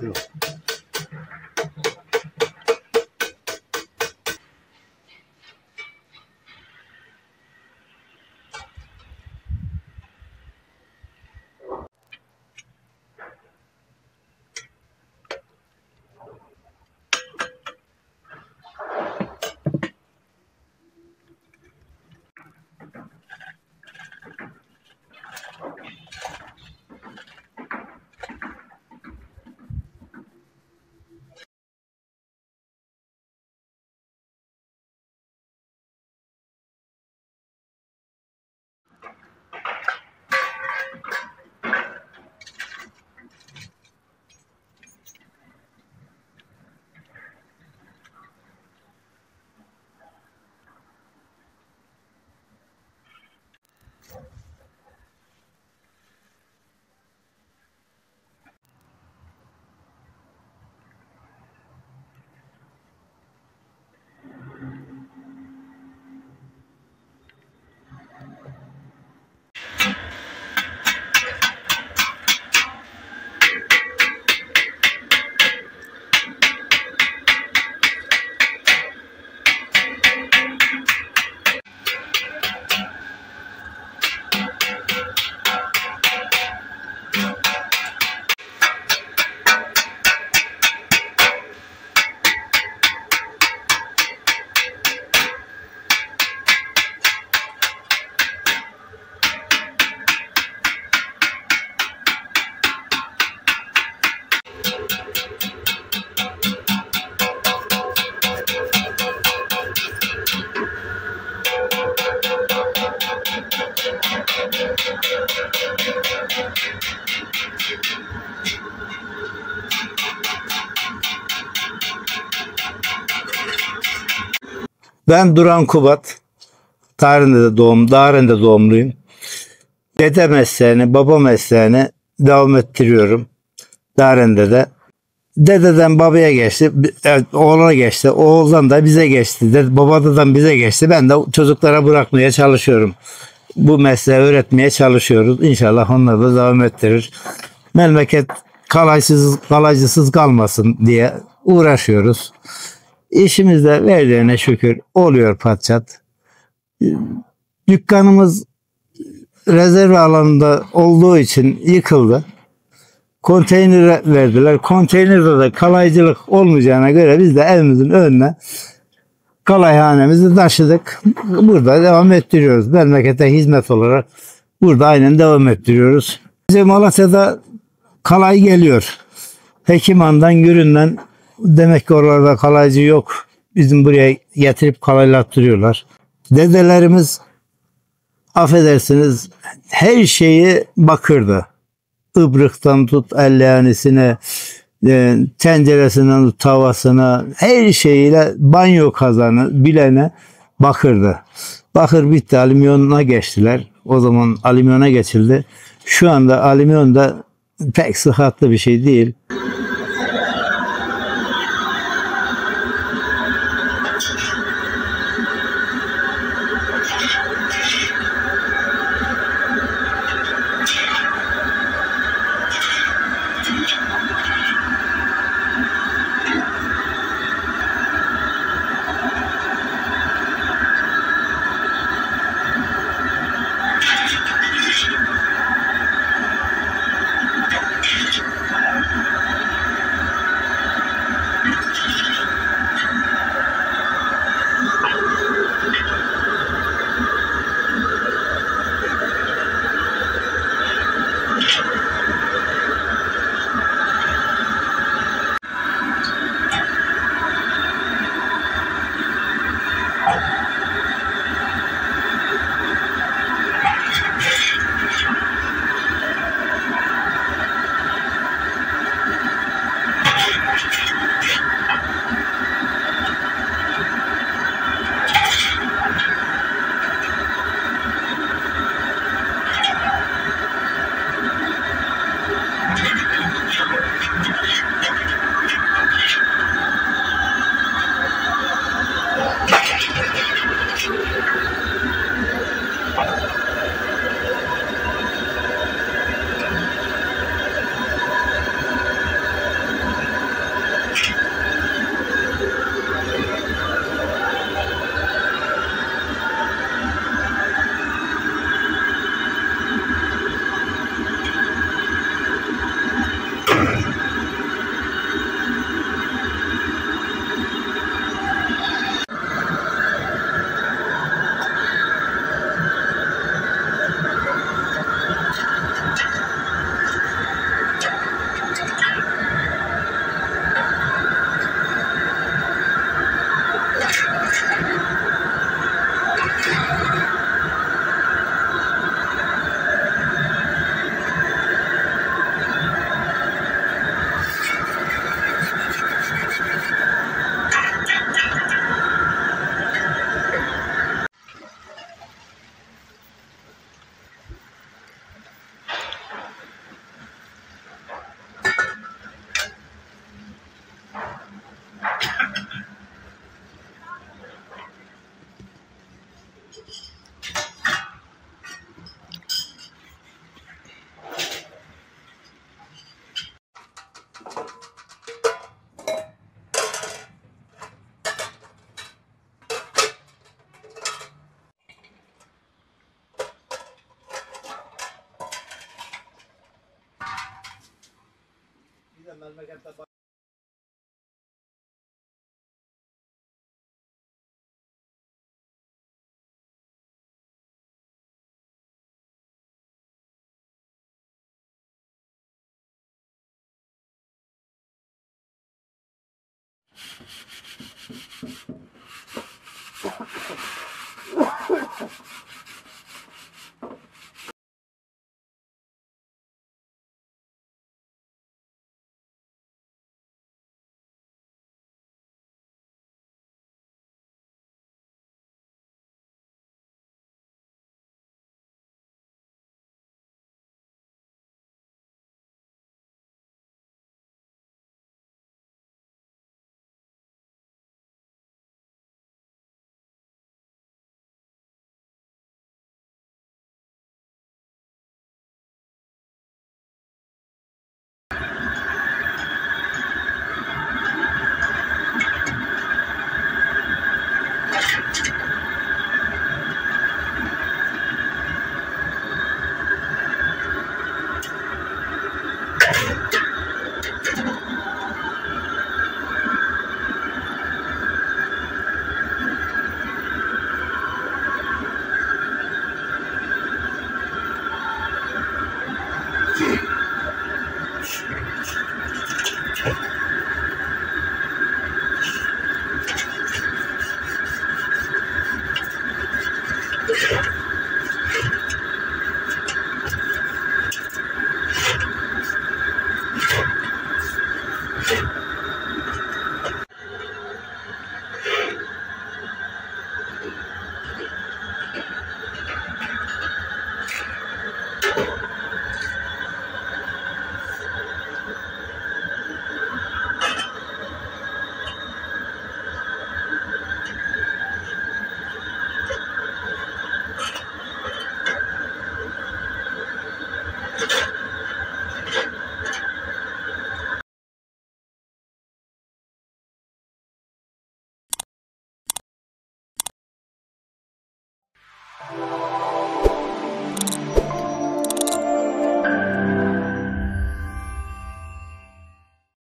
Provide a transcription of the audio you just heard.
Yok. Ben Duran Kubat. Darende doğumluyum. Dede mesleğini, baba mesleğini devam ettiriyorum. Darende'de. Dededen babaya geçti, oğlana geçti, oğuldan da bize geçti, babadan bize geçti. Ben de çocuklara bırakmaya çalışıyorum. Bu mesleği öğretmeye çalışıyoruz. İnşallah onlar da devam ettirir. Memleket kalaycısız kalmasın diye uğraşıyoruz. İşimiz de verdiğine şükür oluyor patçat. Dükkanımız rezerv alanında olduğu için yıkıldı. Konteyner verdiler. Konteynerde de kalaycılık olmayacağına göre biz de evimizin önüne kalayhanemizi taşıdık. Burada devam ettiriyoruz. Memlekete hizmet olarak burada aynen devam ettiriyoruz. Bize Malatya'da kalay geliyor. Hekiman'dan, Gürün'den, demek ki oralarda kalaycı yok. Bizim buraya getirip kalaylattırıyorlar. Dedelerimiz affedersiniz her şeyi bakırdı. Ibrıktan tut elleğanisine, tenceresinden tut tavasına, her şeyiyle banyo kazanı bilene bakırdı. Bakır bitti, alüminyona geçtiler. O zaman alüminyona geçildi. Şu anda alüminyon da pek sıhhatli bir şey değil.